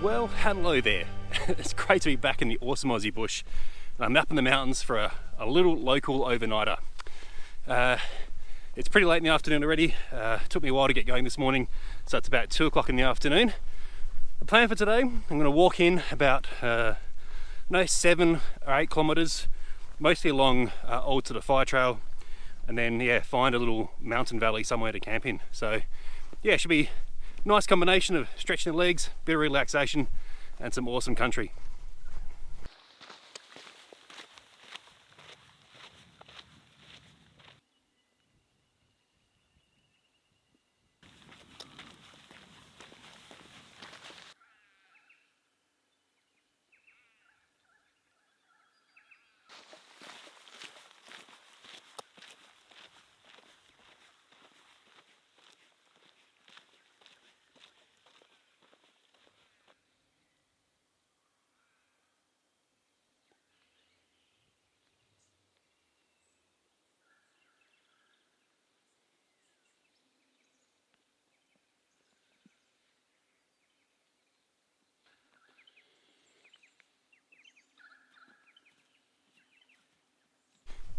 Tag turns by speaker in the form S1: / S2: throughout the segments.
S1: Well, hello there. It's great to be back in the awesome Aussie bush. I'm up in the mountains for a little local overnighter. It's pretty late in the afternoon already. It took me a while to get going this morning, so it's about 2 o'clock in the afternoon. The plan for today, I'm going to walk in about 7 or 8 kilometers, mostly along Old to the Fire Trail, and then find a little mountain valley somewhere to camp in. So yeah, it should be a nice combination of stretching the legs, bit of relaxation, and some awesome country.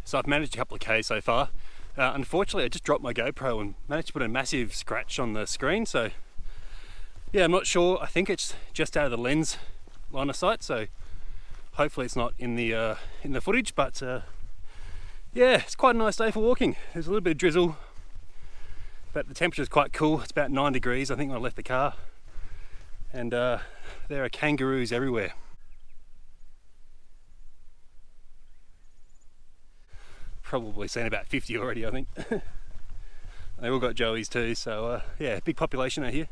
S1: So I've managed a couple of Ks so far. Unfortunately, I just dropped my GoPro and managed to put a massive scratch on the screen. So yeah, I'm not sure. I think it's just out of the lens line of sight. So hopefully it's not in the footage. But yeah, it's quite a nice day for walking. There's a little bit of drizzle, but the temperature is quite cool. It's about 9 degrees, I think, when I left the car. And there are kangaroos everywhere. Probably seen about 50 already, I think. They all got joeys too, so yeah, big population out here.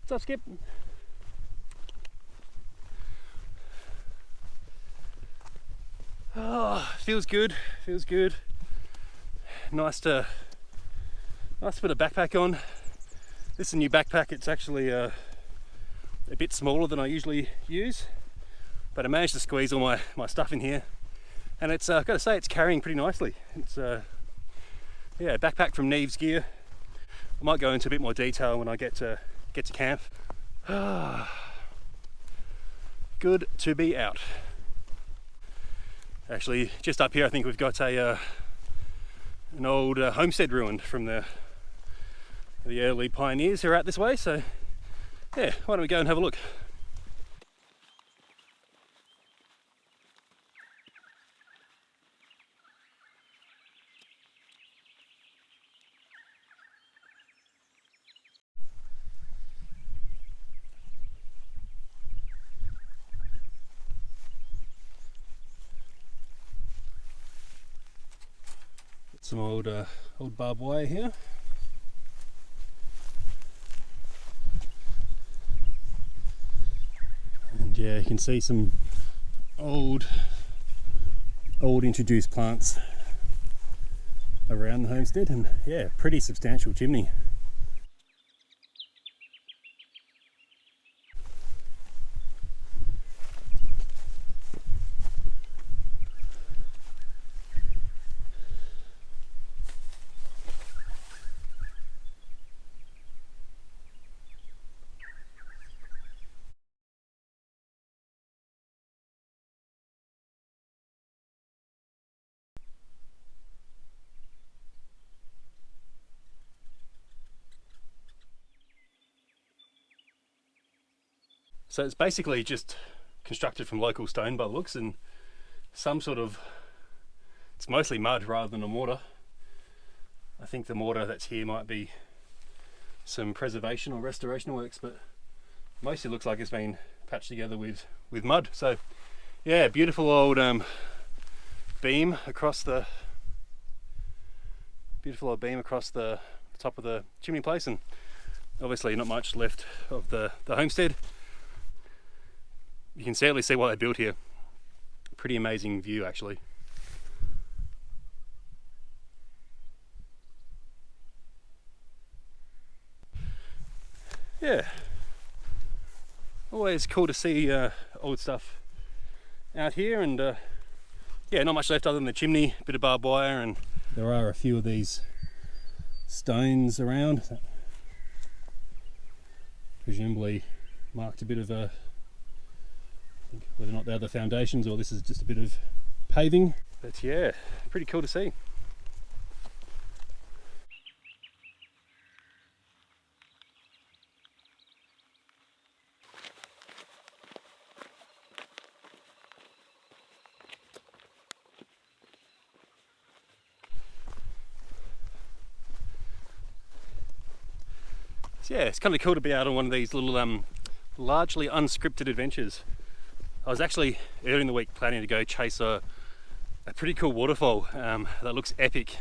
S1: What's up, Skip? Oh, feels good, feels good. Nice to put a backpack on. This is a new backpack. It's actually a bit smaller than I usually use, but I managed to squeeze all my stuff in here, and it's I've got to say, it's carrying pretty nicely. It's yeah, a backpack from Neves gear. I might go into a bit more detail when I get to camp. Good to be out. Actually, just up here, I think we've got an old homestead ruin from the early pioneers who are out this way. So yeah, why don't we go and have a look? Some old barbed wire here. And yeah, you can see some old introduced plants around the homestead, and yeah, pretty substantial chimney. So it's basically just constructed from local stone by the looks, and some sort of, it's mostly mud rather than a mortar. I think the mortar that's here might be some preservation or restoration works, but mostly looks like it's been patched together with mud. So yeah, beautiful old beam across the top of the chimney place, and obviously not much left of the homestead. You can certainly see what they built here. Pretty amazing view, actually. Yeah, always cool to see old stuff out here, and yeah, not much left other than the chimney, bit of barbed wire, and there are a few of these stones around. presumably marked a bit of a, I think whether or not they're the foundations or this is just a bit of paving. But yeah, pretty cool to see. So yeah, it's kind of cool to be out on one of these little largely unscripted adventures. I was actually early in the week planning to go chase a pretty cool waterfall that looks epic,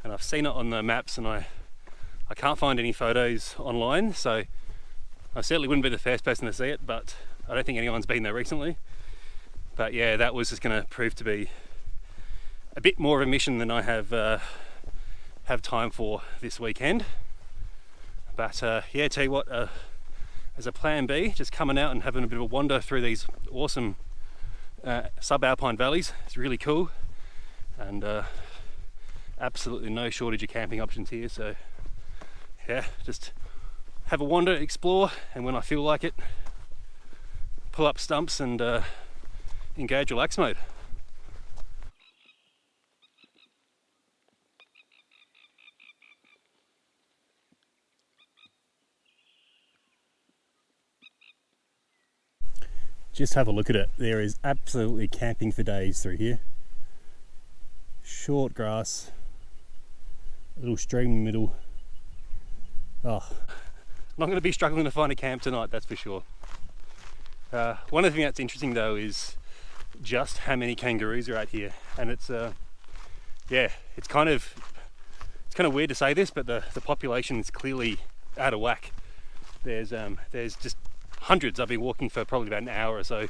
S1: and I've seen it on the maps and I can't find any photos online, so I certainly wouldn't be the first person to see it, but I don't think anyone's been there recently. But yeah, that was just going to prove to be a bit more of a mission than I have time for this weekend. But yeah, tell you what, as a plan B, just coming out and having a bit of a wander through these awesome sub-alpine valleys. It's really cool, and absolutely no shortage of camping options here. So yeah, just have a wander, explore, and when I feel like it, pull up stumps and engage relax mode. Just have a look at it. There is absolutely camping for days through here. Short grass, a little stream in the middle. Oh, I'm not going to be struggling to find a camp tonight, that's for sure. One of the things that's interesting though is just how many kangaroos are out here, and it's yeah, it's kind of weird to say this, but the population is clearly out of whack. There's just hundreds. I've been walking for probably about an hour or so,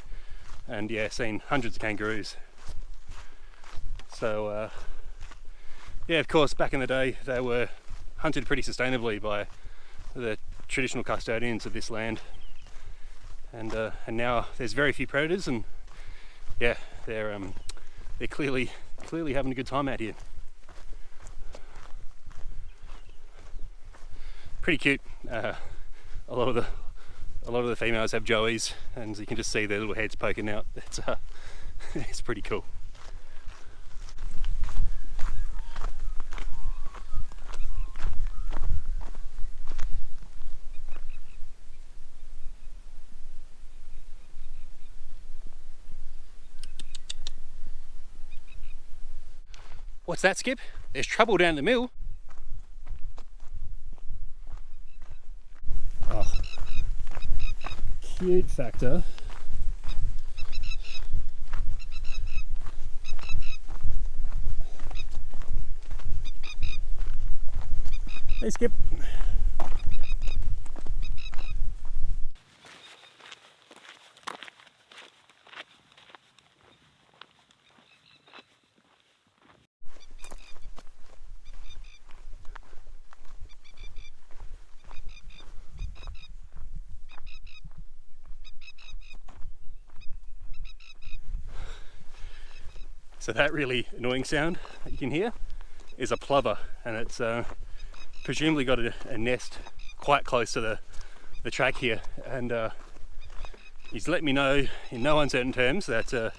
S1: and yeah, seen hundreds of kangaroos. So yeah, of course, back in the day they were hunted pretty sustainably by the traditional custodians of this land, and now there's very few predators, and yeah, they're clearly having a good time out here. Pretty cute. A lot of the females have joeys, and you can just see their little heads poking out. It's pretty cool. What's that, Skip? There's trouble down the mill. Oh, cute factor. Hey, Skip. So that really annoying sound that you can hear is a plover, and it's presumably got a nest quite close to the track here, and he's let me know in no uncertain terms that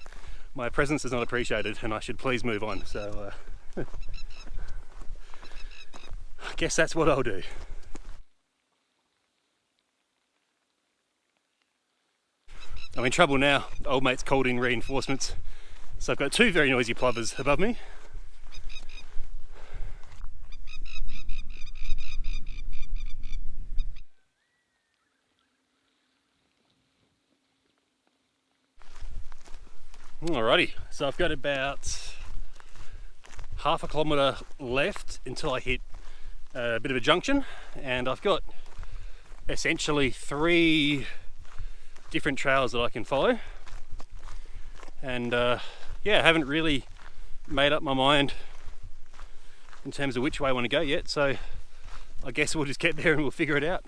S1: my presence is not appreciated and I should please move on. So I guess that's what I'll do. I'm in trouble now. Old mate's called in reinforcements. So I've got two very noisy plovers above me. Alrighty, so I've got about half a kilometre left until I hit a bit of a junction, and I've got essentially 3 different trails that I can follow, and yeah, I haven't really made up my mind in terms of which way I want to go yet, so I guess we'll just get there and we'll figure it out.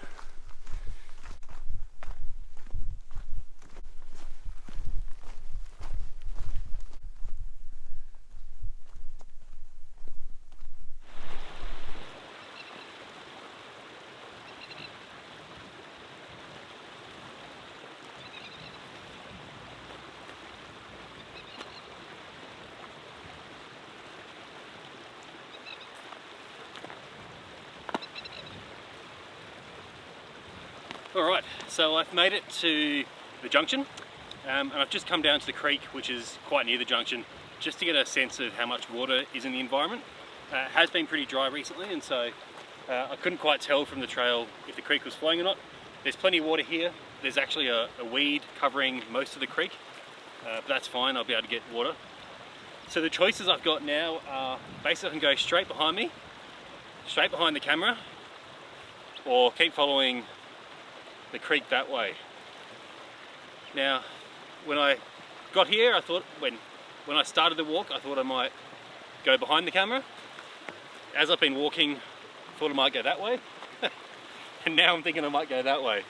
S1: Alright, so I've made it to the junction, and I've just come down to the creek, which is quite near the junction, just to get a sense of how much water is in the environment. It has been pretty dry recently, and so I couldn't quite tell from the trail if the creek was flowing or not. There's plenty of water here. There's actually a weed covering most of the creek, but that's fine, I'll be able to get water. So the choices I've got now are basically I can go straight behind me, straight behind the camera, or keep following the creek that way. Now, when I got here, I thought, when I started the walk, I thought I might go behind the camera. As I've been walking, I thought I might go that way. And now I'm thinking I might go that way.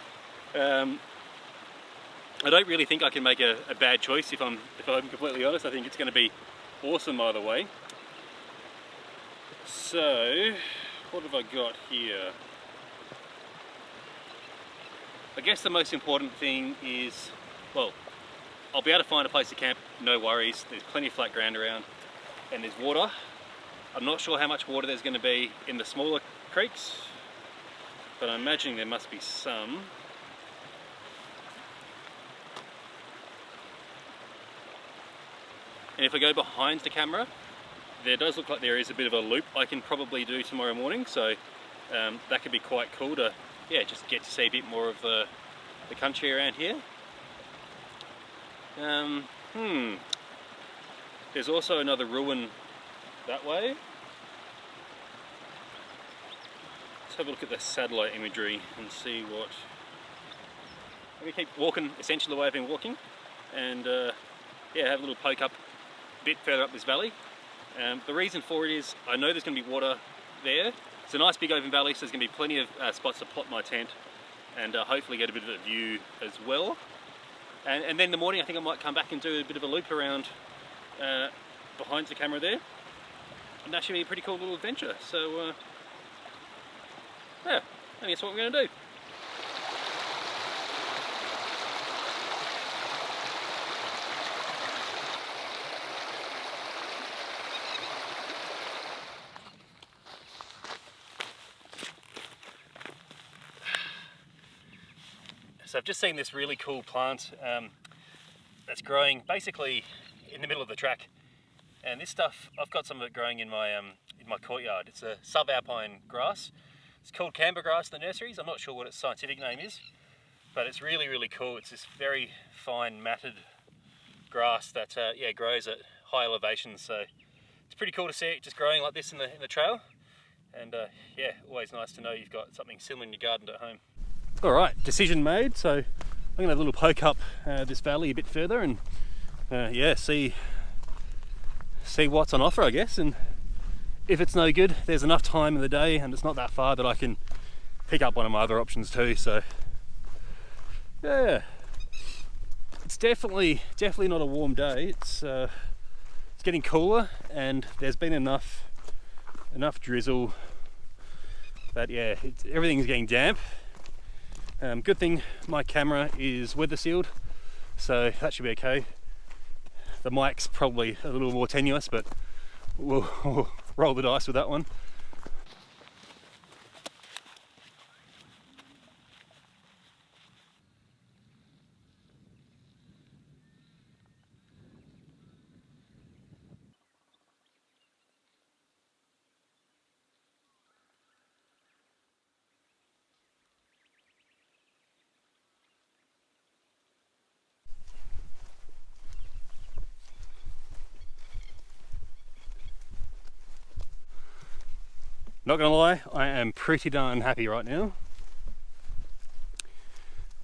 S1: I don't really think I can make a bad choice if I'm completely honest. I think it's going to be awesome either way. So, what have I got here? I guess the most important thing is, well, I'll be able to find a place to camp, no worries. There's plenty of flat ground around and there's water. I'm not sure how much water there's going to be in the smaller creeks, but I'm imagining there must be some. And if I go behind the camera, there does look like there is a bit of a loop I can probably do tomorrow morning, so that could be quite cool to, yeah, just get to see a bit more of the country around here. There's also another ruin that way. Let's have a look at the satellite imagery and see what... Let me keep walking essentially the way I've been walking, and yeah, have a little poke up a bit further up this valley. The reason for it is I know there's going to be water there. It's a nice big open valley, so there's going to be plenty of spots to plot my tent and hopefully get a bit of a view as well. And then in the morning I think I might come back and do a bit of a loop around behind the camera there. And that should be a pretty cool little adventure. So yeah, I think that's what we're going to do. So I've just seen this really cool plant that's growing basically in the middle of the track, and this stuff, I've got some of it growing in my courtyard. It's a sub-alpine grass. It's called camber grass in the nurseries. I'm not sure what its scientific name is, but it's really, really cool. It's this very fine matted grass that yeah, grows at high elevations, so it's pretty cool to see it just growing like this in the trail. And yeah, always nice to know you've got something similar in your garden at home. Alright, decision made, so I'm going to have a little poke up this valley a bit further and yeah, see what's on offer, I guess. And if it's no good, there's enough time in the day and it's not that far that I can pick up one of my other options too. So yeah, it's definitely not a warm day. It's getting cooler and there's been enough drizzle that yeah, everything's getting damp. Good thing my camera is weather sealed, so that should be okay. The mic's probably a little more tenuous, but we'll roll the dice with that one. Not gonna lie, I am pretty darn happy right now.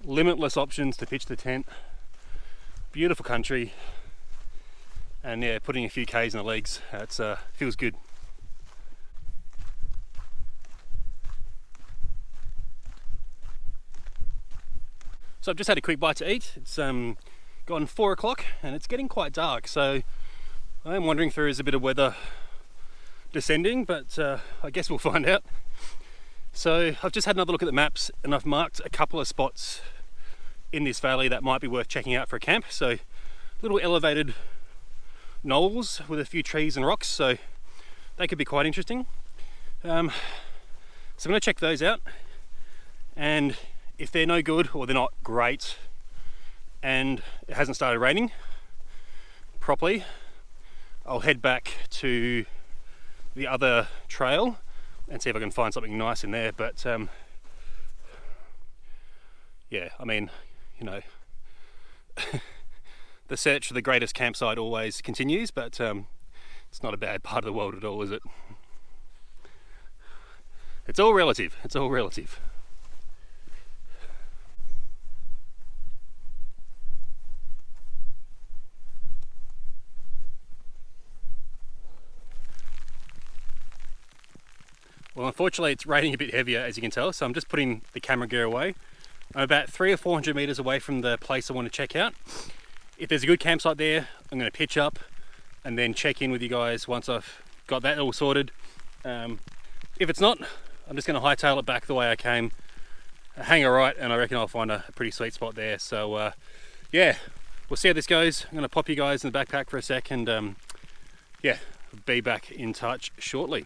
S1: Limitless options to pitch the tent, beautiful country, and yeah, putting a few K's in the legs, it's feels good. So I've just had a quick bite to eat. It's gone 4 o'clock and it's getting quite dark, so I am wondering if there is a bit of weather descending, but I guess we'll find out. So I've just had another look at the maps and I've marked a couple of spots in this valley that might be worth checking out for a camp. So little elevated knolls with a few trees and rocks, so they could be quite interesting. So I'm going to check those out, and if they're no good or they're not great and it hasn't started raining properly, I'll head back to the other trail and see if I can find something nice in there. But yeah, I mean, you know, the search for the greatest campsite always continues, but it's not a bad part of the world at all, is it? It's all relative. It's all relative. Well, unfortunately it's raining a bit heavier, as you can tell, so I'm just putting the camera gear away. I'm about 300 or 400 meters away from the place I want to check out. If there's a good campsite there, I'm going to pitch up and then check in with you guys once I've got that all sorted. If it's not, I'm just going to hightail it back the way I came, hang a right, and I reckon I'll find a pretty sweet spot there. So yeah, we'll see how this goes. I'm going to pop you guys in the backpack for a sec, and yeah, be back in touch shortly.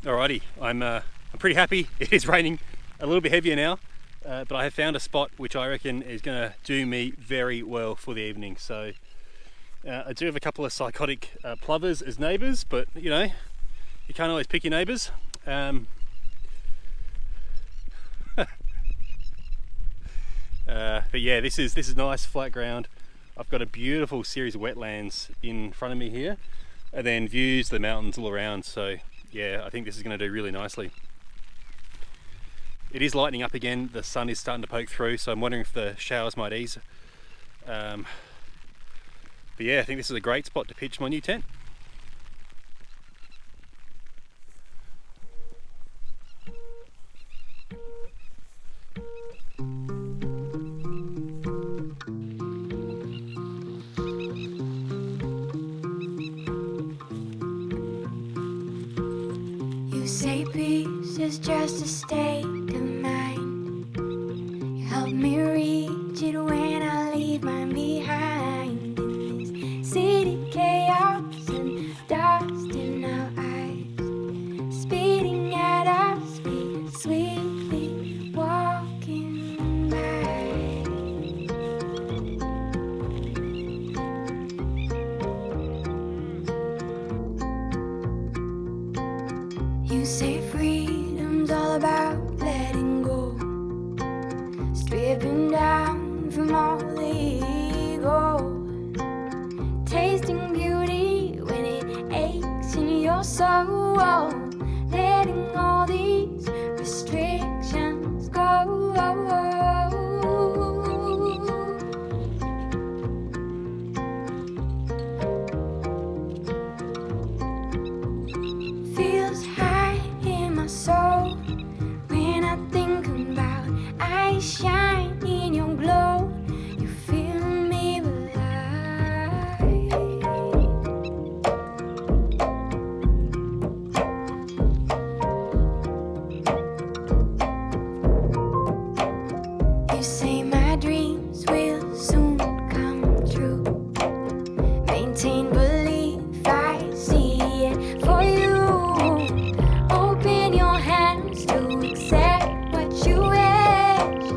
S1: Alrighty, I'm pretty happy. It is raining a little bit heavier now, but I have found a spot which I reckon is going to do me very well for the evening. So I do have a couple of psychotic plovers as neighbours, but you know, you can't always pick your neighbours. But yeah, this is nice flat ground. I've got a beautiful series of wetlands in front of me here, and then views of the mountains all around. So yeah, I think this is going to do really nicely. It is lightening up again. The sun is starting to poke through, so I'm wondering if the showers might ease. But yeah, I think this is a great spot to pitch my new tent.
S2: You say peace is just a state of mind. You help me reach it when I leave mine behind. In this city, chaos and dust in our eyes, speeding at our speed, sweetly walking by. You say freedom's all about letting go, stripping down from all the ego, tasting beauty when it aches in your soul, letting all these restrictions go. Feels high in my soul when I think about I shine in your glow. You fill me with light. You say my dreams will soon come true. Maintain belief, I see it for you. Open your hands to accept what you wish.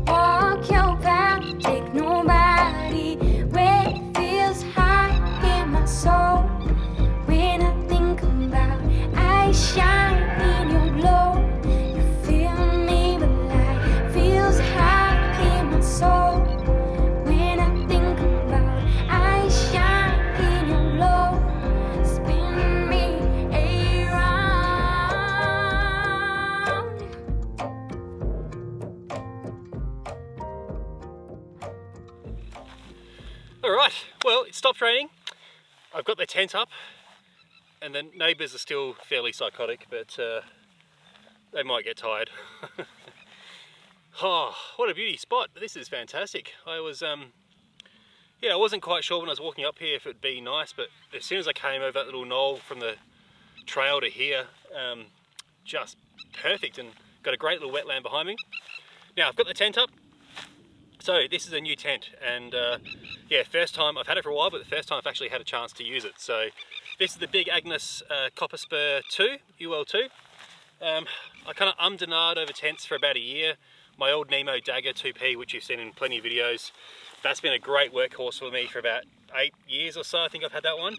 S2: Walk your path, take nobody where it feels high in my soul. When I think about I shine in your glow. You fill me with light, feels high in my soul. When I think about I shine in your glow, spin me around.
S1: Alright, well, it stopped raining. I've got the tent up, and the neighbours are still fairly psychotic, but they might get tired. Oh, what a beauty spot. This is fantastic. I was, yeah, I wasn't quite sure when I was walking up here if it'd be nice, but as soon as I came over that little knoll from the trail to here, just perfect, and got a great little wetland behind me. Now, I've got the tent up. So this is a new tent, and yeah, first time, I've had it for a while, but the first time I've actually had a chance to use it. So this is the big Agnes Copper Spur UL2. I kind of ummed and ahed over tents for about a year. My old Nemo Dagger 2P, which you've seen in plenty of videos, that's been a great workhorse for me for about 8 years or so. I think I've had that one.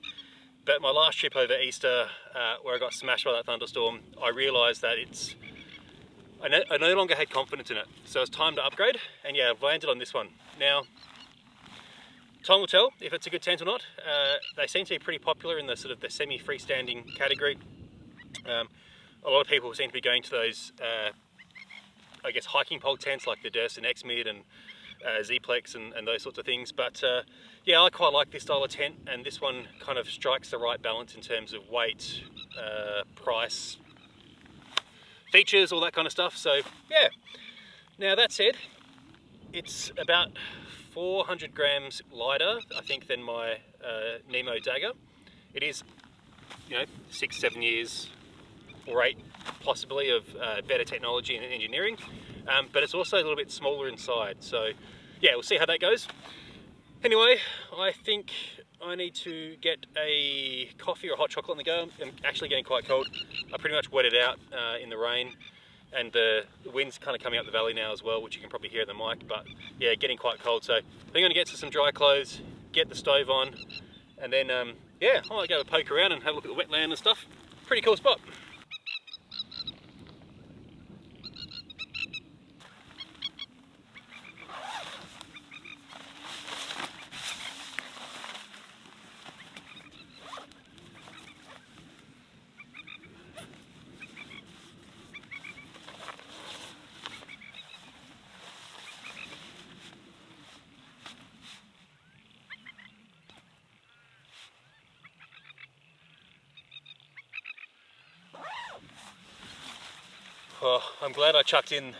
S1: But my last trip over Easter, where I got smashed by that thunderstorm, I realised that I no longer had confidence in it. So it's time to upgrade, and yeah, I've landed on this one. Now, time will tell if it's a good tent or not. They seem to be pretty popular in the sort of the semi-freestanding category. A lot of people seem to be going to those, I guess, hiking pole tents like the Durst and X-Mid and Z-Plex and those sorts of things. But yeah, I quite like this style of tent, and this one kind of strikes the right balance in terms of weight, price, features, all that kind of stuff. So yeah. Now that said, it's about 400 grams lighter, I think, than my Nemo Dagger. It is, you know, 6-7 years or 8 possibly of better technology and engineering, but it's also a little bit smaller inside. So yeah, we'll see how that goes. Anyway, I think I need to get a coffee or hot chocolate on the go. I'm actually getting quite cold. I pretty much wet it out in the rain, and the wind's kind of coming up the valley now as well, which you can probably hear in the mic. But yeah, getting quite cold. So I think I'm going to get to some dry clothes, get the stove on, and then yeah, I might go poke around and have a look at the wetland and stuff. Pretty cool spot. Oh, I'm glad I chucked in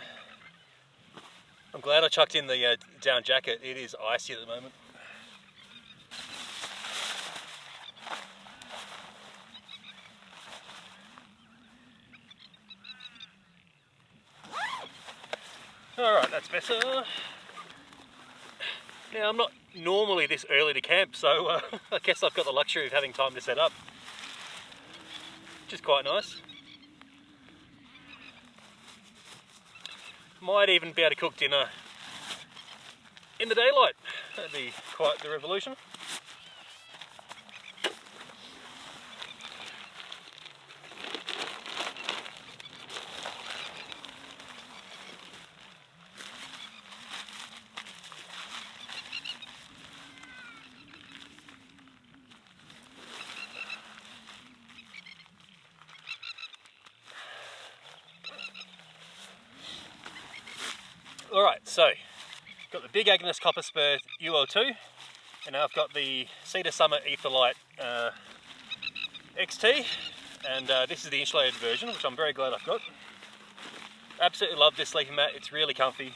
S1: the down jacket. It is icy at the moment. Alright, that's better. Now, I'm not normally this early to camp, so I guess I've got the luxury of having time to set up, which is quite nice. Might even be able to cook dinner in the daylight. That'd be quite the revolution. Alright, so got the big Agnes Copper Spur UL2, and now I've got the Cedar Summit Etherlight XT, and this is the insulated version, which I'm very glad I've got. Absolutely love this sleeping mat, it's really comfy.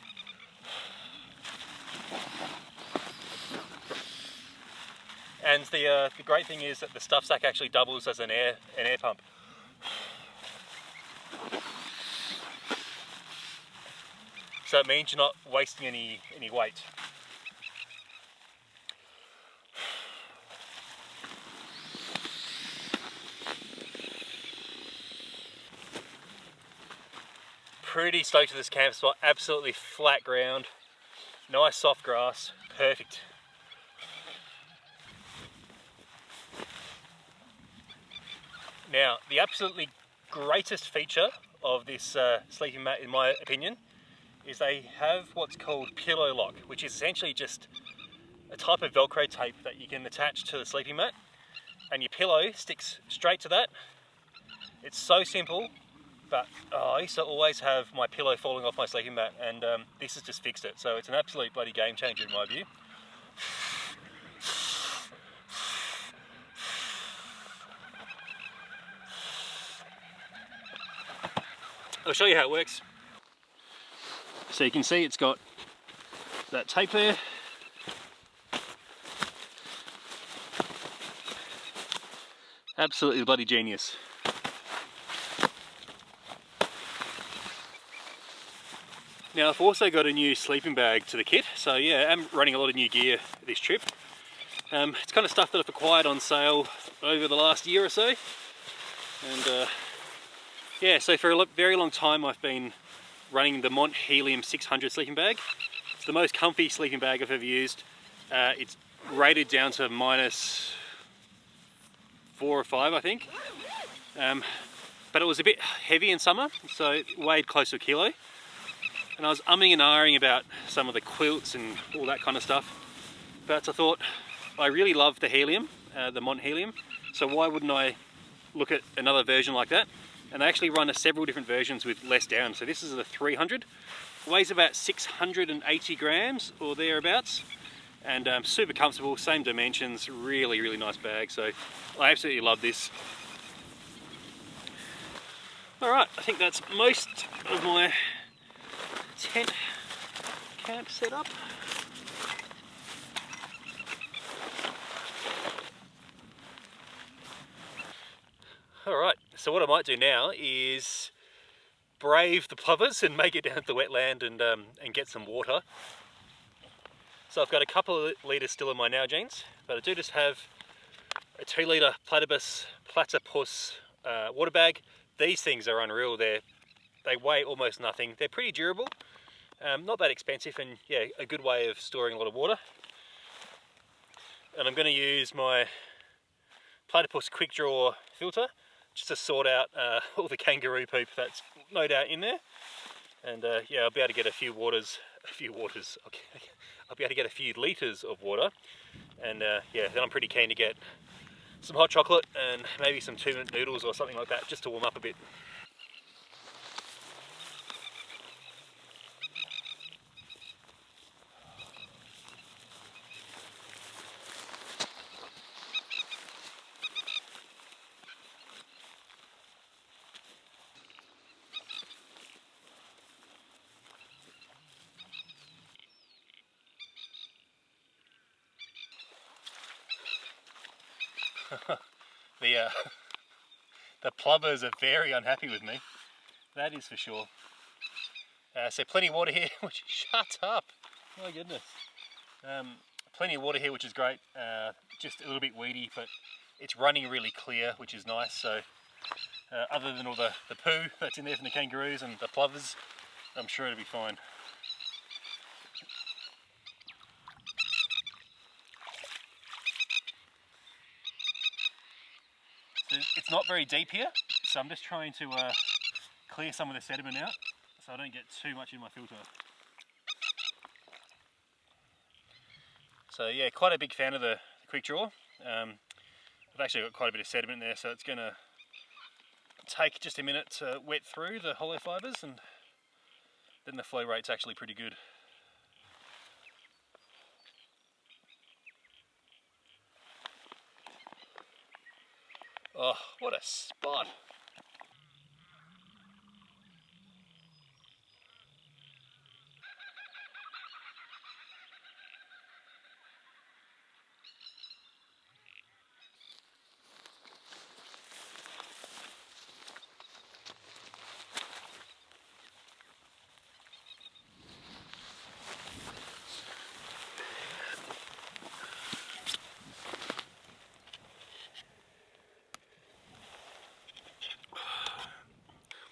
S1: And the great thing is that the stuff sack actually doubles as an air pump. So it means you're not wasting any weight. Pretty stoked with this camp spot, absolutely flat ground, nice soft grass, perfect. Now, the absolutely greatest feature of this sleeping mat, in my opinion, is they have what's called pillow lock, which is essentially just a type of Velcro tape that you can attach to the sleeping mat, and your pillow sticks straight to that. It's so simple, but I used to always have my pillow falling off my sleeping mat, and this has just fixed it. So it's an absolute bloody game changer in my view. I'll show you how it works. So you can see it's got that tape there. Absolutely bloody genius. Now I've also got a new sleeping bag to the kit. So yeah, I'm running a lot of new gear this trip. It's kind of stuff that I've acquired on sale over the last year or so, and yeah, so for a very long time I've been running the Mont Helium 600 sleeping bag. It's the most comfy sleeping bag I've ever used. It's rated down to -4 or 5, I think, but it was a bit heavy in summer, so it weighed close to 1 kilo, and I was umming and ahhing about some of the quilts and all that kind of stuff, but I thought, I really love the Helium, the Mont Helium, so why wouldn't I look at another version like that? And they actually run several different versions with less down. So this is the 300, weighs about 680 grams or thereabouts, and super comfortable, same dimensions, really, really nice bag. So I absolutely love this. All right, I think that's most of my tent camp setup. Alright, so what I might do now is brave the plovers and make it down to the wetland and get some water. So I've got a couple of litres still in my Nalgenes, but I do just have a 2 litre Platypus water bag. These things are unreal. They weigh almost nothing. They're pretty durable, not that expensive, and yeah, a good way of storing a lot of water. And I'm going to use my Platypus quick draw filter just to sort out all the kangaroo poop that's no doubt in there, and yeah, I'll be able to get a few waters, okay. I'll be able to get a few litres of water, and yeah, then I'm pretty keen to get some hot chocolate and maybe some 2-minute noodles or something like that, just to warm up a bit. The plovers are very unhappy with me, that is for sure. So plenty of water here, which, shut up, my goodness. Plenty of water here, which is great, just a little bit weedy, but it's running really clear, which is nice. So other than all the poo that's in there from the kangaroos and the plovers, I'm sure it'll be fine. It's not very deep here, so I'm just trying to clear some of the sediment out so I don't get too much in my filter. So yeah, quite a big fan of the quick draw. I've actually got quite a bit of sediment in there, so it's going to take just a minute to wet through the hollow fibres, and then the flow rate's actually pretty good. Oh, what a spot!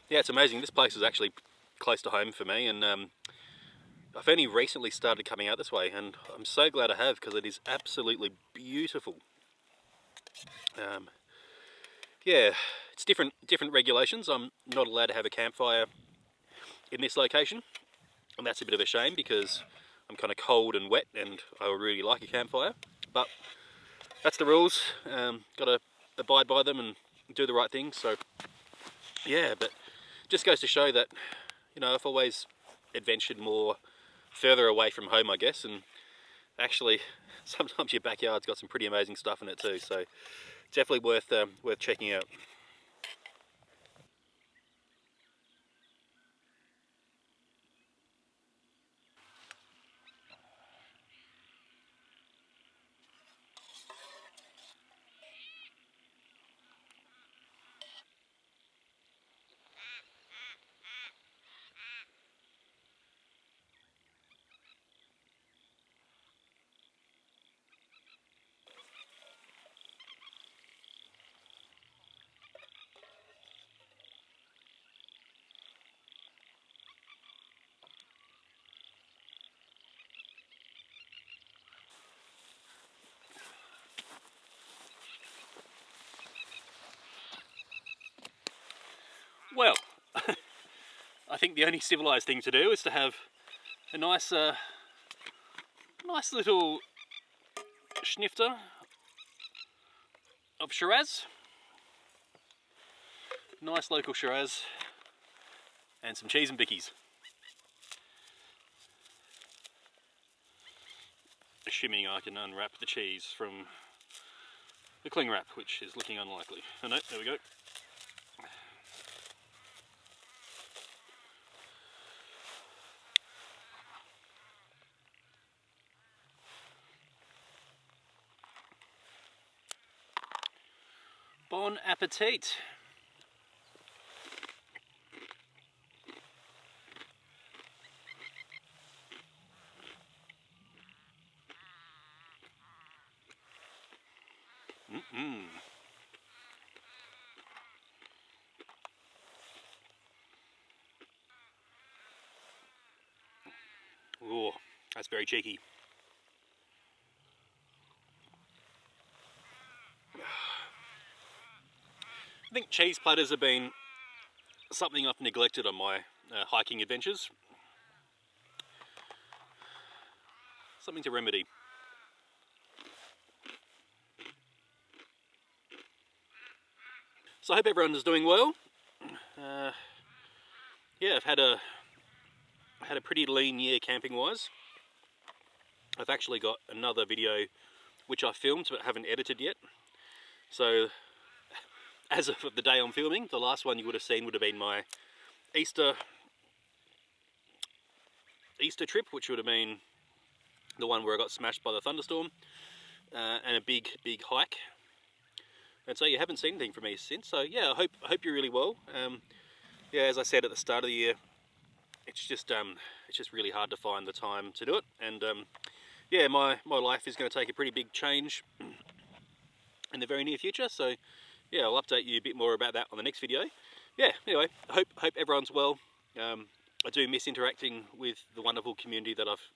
S1: Yeah, it's amazing. This place is actually close to home for me, and I've only recently started coming out this way, and I'm so glad I have, because it is absolutely beautiful. Yeah, it's different regulations. I'm not allowed to have a campfire in this location, and that's a bit of a shame because I'm kind of cold and wet and I would really like a campfire, but that's the rules. Got to abide by them and do the right thing. So yeah, but just goes to show that, you know, I've always adventured more further away from home, I guess, and actually sometimes your backyard's got some pretty amazing stuff in it too, so definitely worth checking out. Well, I think the only civilised thing to do is to have a nice, nice little snifter of Shiraz. Nice local Shiraz. And some cheese and bickies. Assuming I can unwrap the cheese from the cling wrap, which is looking unlikely. Oh no, there we go. Bon appetit! Oh, that's very cheeky. I think cheese platters have been something I've neglected on my hiking adventures. Something to remedy. So I hope everyone is doing well. Yeah, I've had a pretty lean year camping wise. I've actually got another video which I filmed but haven't edited yet. So as of the day I'm filming, the last one you would have seen would have been my Easter trip, which would have been the one where I got smashed by the thunderstorm, and a big hike. And so you haven't seen anything from me since. So yeah, I hope you're really well. Yeah, as I said at the start of the year, it's just really hard to find the time to do it. And yeah, my life is going to take a pretty big change in the very near future. So yeah, I'll update you a bit more about that on the next video. Yeah, anyway, I hope everyone's well. I do miss interacting with the wonderful community that I've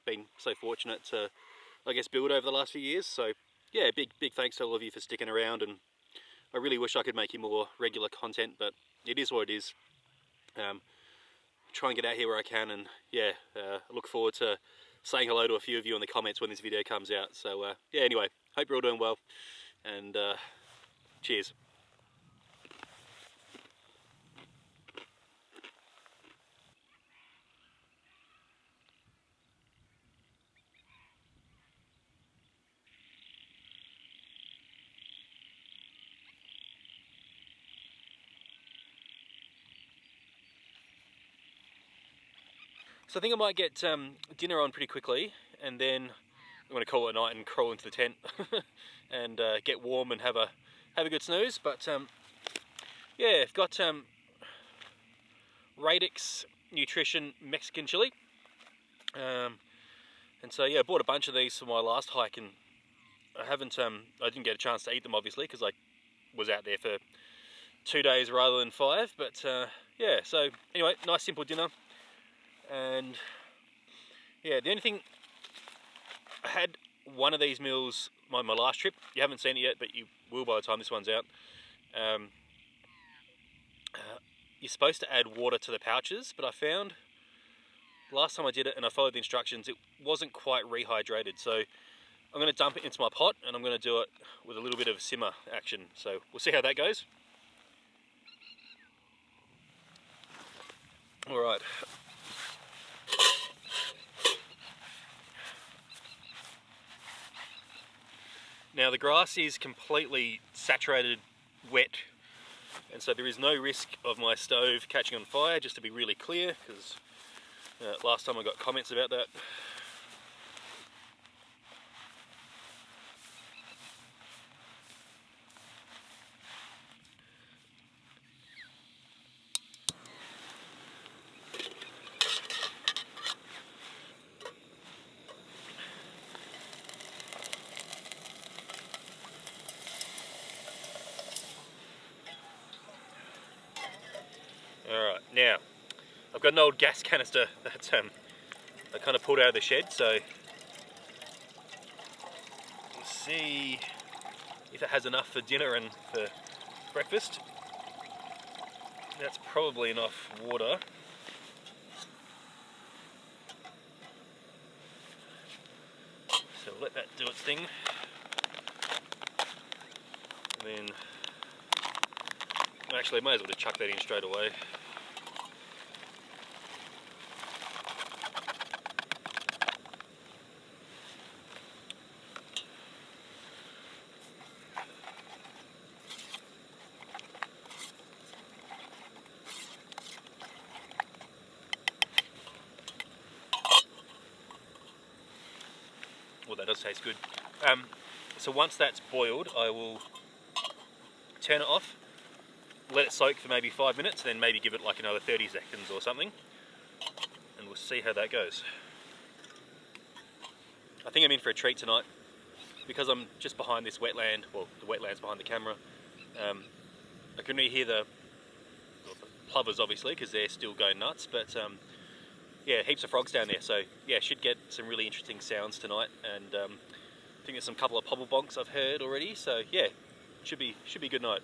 S1: been so fortunate to, I guess, build over the last few years. So yeah, big thanks to all of you for sticking around, and I really wish I could make you more regular content, but it is what it is. Try and get out here where I can, and yeah, I look forward to saying hello to a few of you in the comments when this video comes out. So yeah, anyway, hope you're all doing well, and cheers. So I think I might get dinner on pretty quickly, and then I'm going to call it a night and crawl into the tent and get warm and have a good snooze. But yeah, I've got Radix Nutrition Mexican chili, and so yeah, I bought a bunch of these for my last hike, and I didn't get a chance to eat them obviously because I was out there for 2 days rather than 5. But yeah, so anyway, nice simple dinner. And yeah, the only thing, I had one of these meals my last trip. You haven't seen it yet, but you will by the time this one's out. You're supposed to add water to the pouches, but I found last time I did it and I followed the instructions, it wasn't quite rehydrated. So I'm going to dump it into my pot, and I'm going to do it with a little bit of simmer action. So we'll see how that goes. All right. Now the grass is completely saturated wet, and so there is no risk of my stove catching on fire, just to be really clear, because last time I got comments about that. Alright, now I've got an old gas canister that I kind of pulled out of the shed, so we'll see if it has enough for dinner and for breakfast. That's probably enough water. So let that do its thing. And then, actually I might as well just chuck that in straight away. Well, that does taste good. So once that's boiled, I will turn it off, let it soak for maybe 5 minutes, then maybe give it like another 30 seconds or something, and we'll see how that goes. I think I'm in for a treat tonight, because I'm just behind this wetland, well, the wetland's behind the camera. I can really hear the plovers, obviously, because they're still going nuts, but yeah, heaps of frogs down there, so yeah, should get some really interesting sounds tonight, and I think there's some couple of pobble bonks I've heard already, so yeah, should be a good night.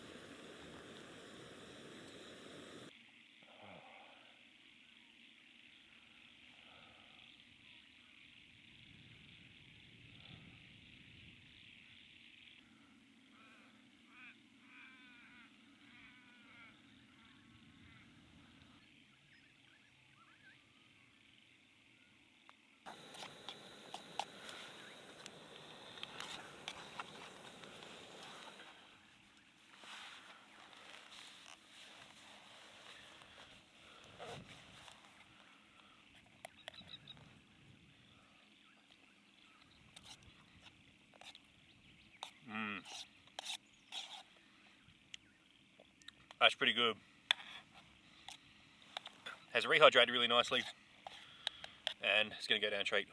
S1: That's pretty good. Has rehydrated really nicely, and it's going to go down a treat.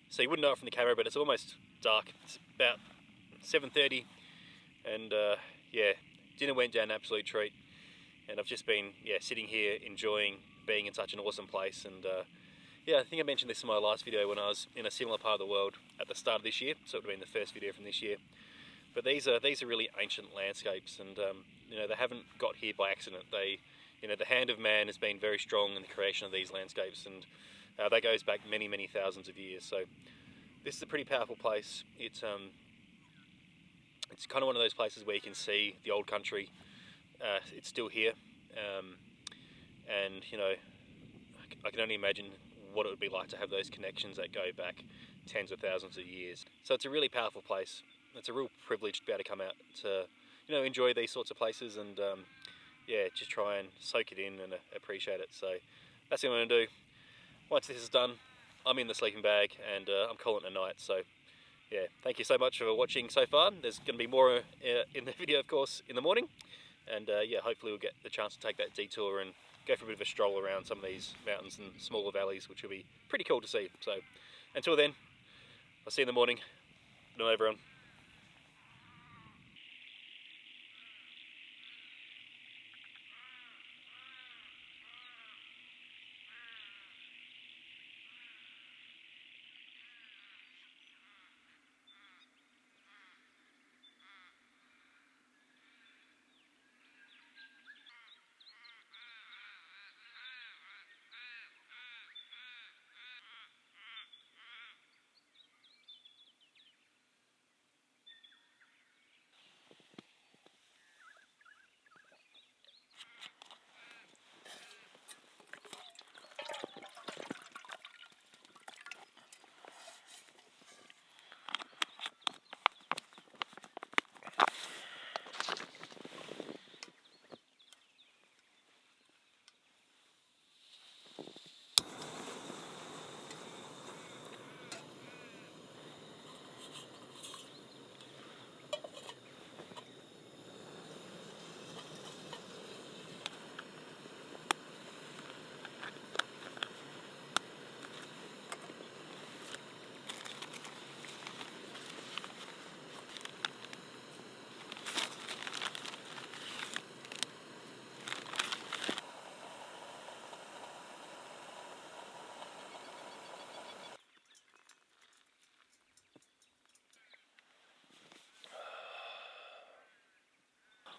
S1: So you wouldn't know it from the camera, but it's almost dark. It's about 7:30, and yeah, dinner went down an absolute treat. And I've just been sitting here enjoying being in such an awesome place. And yeah, I think I mentioned this in my last video when I was in a similar part of the world at the start of this year, so it would have been the first video from this year. But these are really ancient landscapes, and you know, they haven't got here by accident. They, you know, the hand of man has been very strong in the creation of these landscapes, and that goes back many thousands of years. So this is a pretty powerful place. It's kind of one of those places where you can see the old country. It's still here, and you know, I can only imagine what it would be like to have those connections that go back tens of thousands of years. So it's a really powerful place. It's a real privilege to be able to come out to, you know, enjoy these sorts of places, and yeah, just try and soak it in and appreciate it. So that's what I'm going to do. Once this is done, I'm in the sleeping bag, and I'm calling it a night. So yeah, thank you so much for watching so far. There's going to be more in the video, of course, in the morning. And yeah, hopefully we'll get the chance to take that detour and go for a bit of a stroll around some of these mountains and smaller valleys, which will be pretty cool to see. So until then, I'll see you in the morning. Good night, everyone.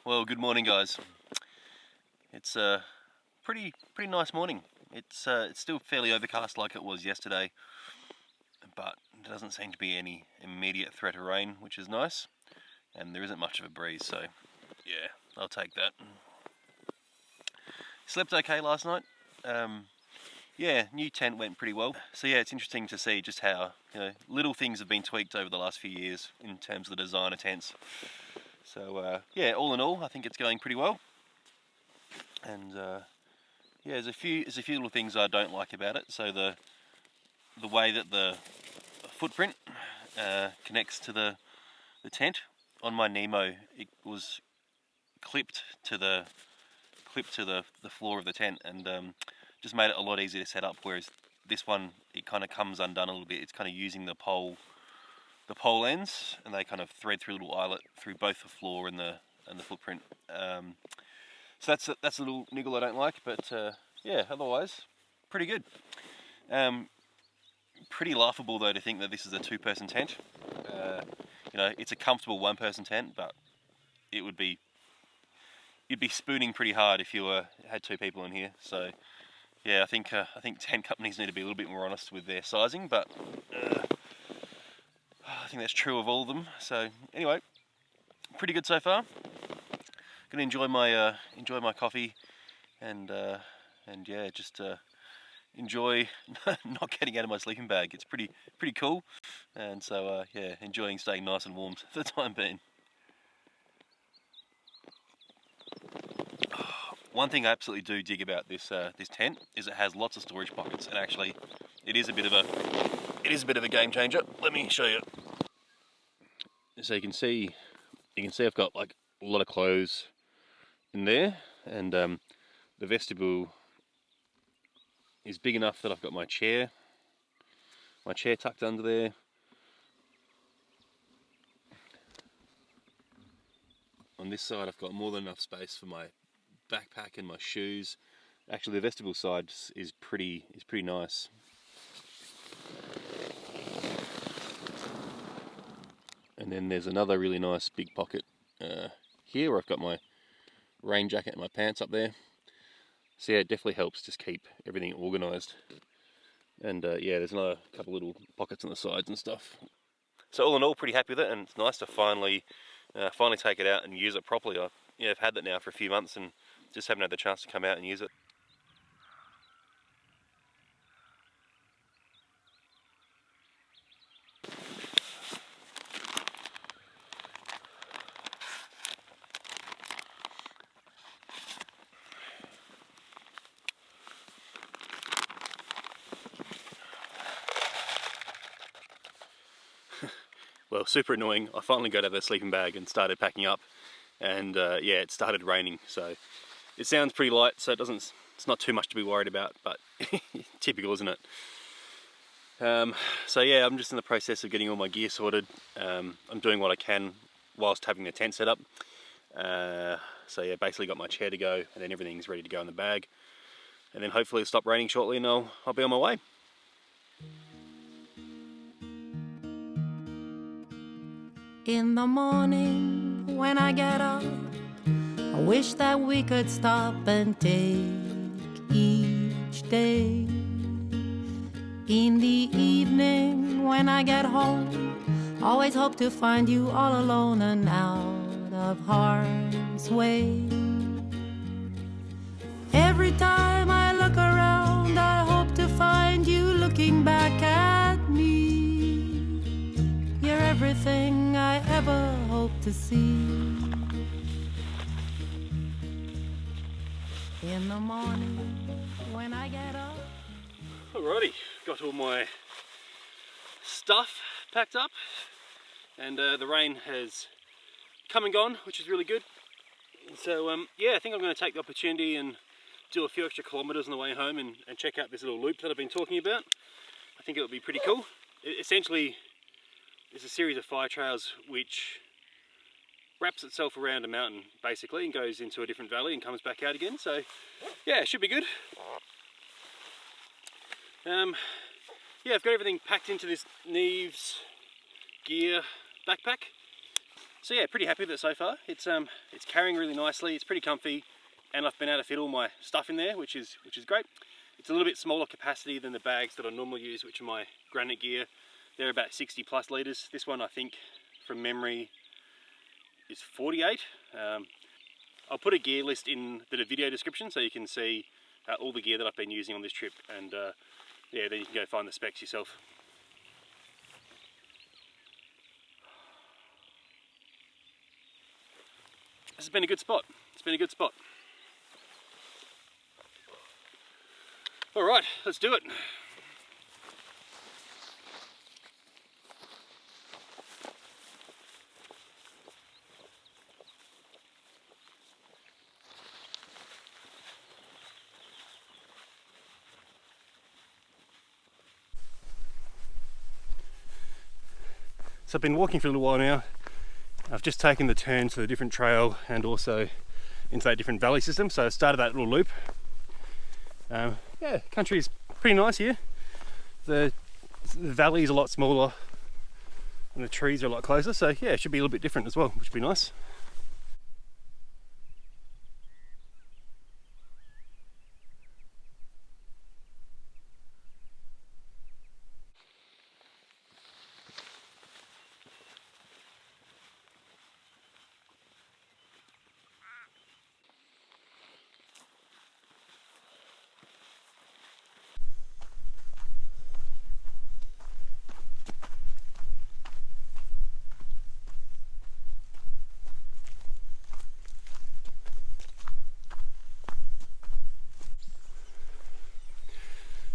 S3: Well, good morning, guys. It's a pretty nice morning. It's still fairly overcast like it was yesterday, but there doesn't seem to be any immediate threat of rain, which is nice, and there isn't much of a breeze, so yeah, I'll take that. Slept okay last night. Yeah, new tent went pretty well. So yeah, it's interesting to see just how, you know, little things have been tweaked over the last few years in terms of the design of tents. So yeah, all in all, I think it's going pretty well. And yeah, there's a few little things I don't like about it. So the way that the footprint connects to the tent on my Nemo, it was clipped to the floor of the tent, and just made it a lot easier to set up. Whereas this one, it kind of comes undone a little bit. It's kind of using the pole ends, and they kind of thread through a little eyelet through both the floor and the footprint. So that's a little niggle I don't like, but yeah, otherwise pretty good. Pretty laughable though to think that this is a two-person tent. You know, it's a comfortable one-person tent, but you'd be spooning pretty hard if you had two people in here. So yeah, I think tent companies need to be a little bit more honest with their sizing, but I think that's true of all of them. So anyway, pretty good so far. Gonna enjoy my coffee, and yeah, just enjoy not getting out of my sleeping bag. It's pretty cool, and so yeah, enjoying staying nice and warm for the time being. One thing I absolutely do dig about this tent is it has lots of storage pockets, and actually, it is a bit of a game changer. Let me show you. So you can see I've got like a lot of clothes in there, and the vestibule is big enough that I've got my chair tucked under there. On this side, I've got more than enough space for my backpack and my shoes. Actually, the vestibule side is pretty nice. And then there's another really nice big pocket here where I've got my rain jacket and my pants up there. So yeah, it definitely helps just keep everything organised. And yeah, there's another couple little pockets on the sides and stuff. So all in all, pretty happy with it, and it's nice to finally take it out and use it properly. I've had that now for a few months and just haven't had the chance to come out and use it. Well, super annoying. I finally got out of the sleeping bag and started packing up, and yeah, it started raining. So it sounds pretty light, so it's not too much to be worried about, but typical, isn't it? So yeah, I'm just in the process of getting all my gear sorted. I'm doing what I can whilst having the tent set up. So yeah, basically got my chair to go, and then everything's ready to go in the bag, and then hopefully it'll stop raining shortly, and I'll be on my way.
S4: In the morning when I get up, I wish that we could stop and take each day. In the evening when I get home, always hope to find you all alone and out of harm's way. Every time I look around, I hope to find you looking back at me. You're everything I ever hope to see. In the morning when I get up.
S1: Alrighty, got all my stuff packed up, and the rain has come and gone, which is really good. So yeah, I think I'm going to take the opportunity and do a few extra kilometres on the way home and check out this little loop that I've been talking about. I think it'll be pretty cool. Essentially, it's a series of fire trails which wraps itself around a mountain basically and goes into a different valley and comes back out again. So yeah, it should be good. Yeah, I've got everything packed into this Neves gear backpack. So yeah, pretty happy with it so far. It's carrying really nicely, it's pretty comfy, and I've been able to fit all my stuff in there, which is great. It's a little bit smaller capacity than the bags that I normally use, which are my granite gear. They're about 60 plus litres. This one, I think, from memory, is 48. I'll put a gear list in the video description so you can see all the gear that I've been using on this trip, and yeah, then you can go find the specs yourself. This has been a good spot. It's been a good spot. All right, let's do it. So I've been walking for a little while now. I've just taken the turn to the different trail and also into that different valley system. So I started that little loop. Yeah, country is pretty nice here. The valley is a lot smaller and the trees are a lot closer. So yeah, it should be a little bit different as well, which would be nice.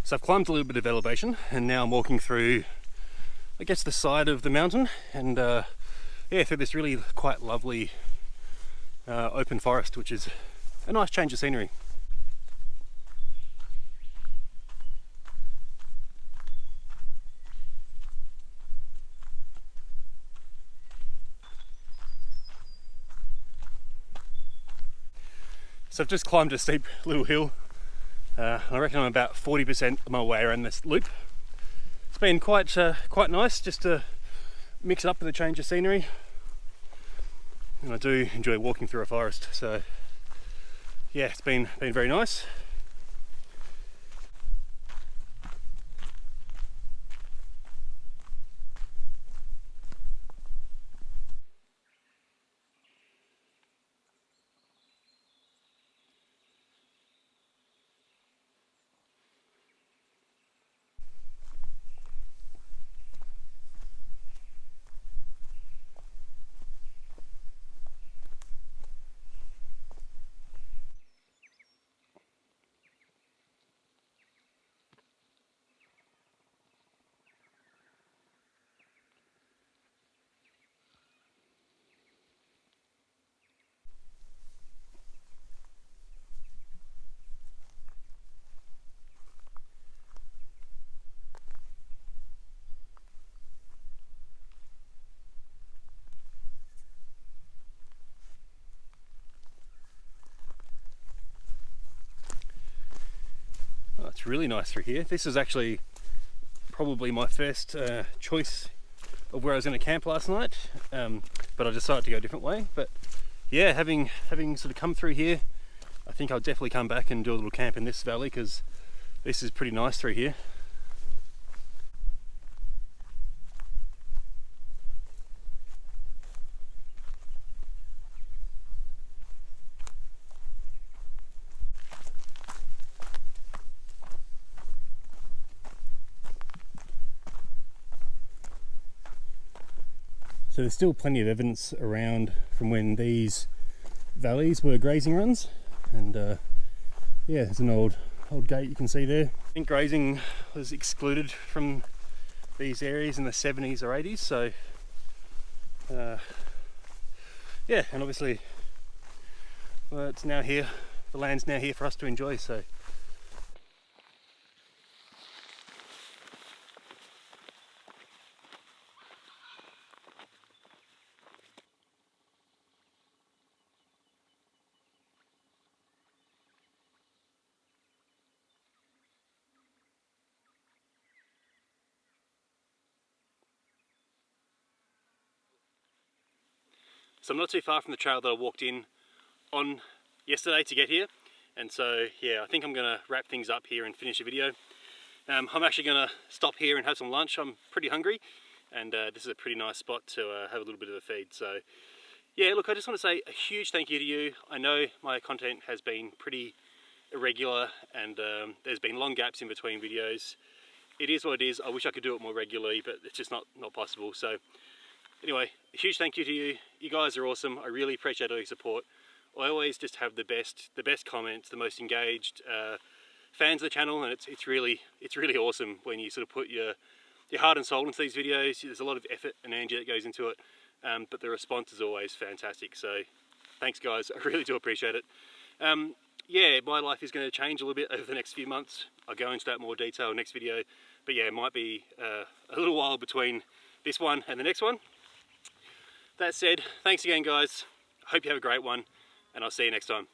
S1: So I've climbed a little bit of elevation and now I'm walking through, I guess, the side of the mountain, and yeah, through this really quite lovely open forest, which is a nice change of scenery. So I've just climbed a steep little hill. I reckon I'm about 40% of my way around this loop. It's been quite nice just to mix it up with a change of scenery. And I do enjoy walking through a forest, so yeah, it's been very nice. Oh, it's really nice through here. This is actually probably my first choice of where I was going to camp last night, but I decided to go a different way. But yeah, having sort of come through here, I think I'll definitely come back and do a little camp in this valley because this is pretty nice through here. So there's still plenty of evidence around from when these valleys were grazing runs, and yeah, there's an old gate you can see there. I think grazing was excluded from these areas in the 70s or 80s, so yeah, and obviously, well, it's now here, the land's now here for us to enjoy, so. So I'm not too far from the trail that I walked in on yesterday to get here. And so yeah, I think I'm gonna wrap things up here and finish the video. I'm actually gonna stop here and have some lunch. I'm pretty hungry, and this is a pretty nice spot to have a little bit of a feed. So yeah, look, I just want to say a huge thank you to you. I know my content has been pretty irregular, and there's been long gaps in between videos. It is what it is. I wish I could do it more regularly, but it's just not possible. So anyway, a huge thank you to you. You guys are awesome. I really appreciate all your support. I always just have the best comments, the most engaged fans of the channel, and it's really awesome when you sort of put your heart and soul into these videos. There's a lot of effort and energy that goes into it, but the response is always fantastic. So thanks guys, I really do appreciate it. Yeah, my life is going to change a little bit over the next few months. I'll go into that more detail next video, but yeah, it might be a little while between this one and the next one. That said, thanks again guys. I hope you have a great one, and I'll see you next time.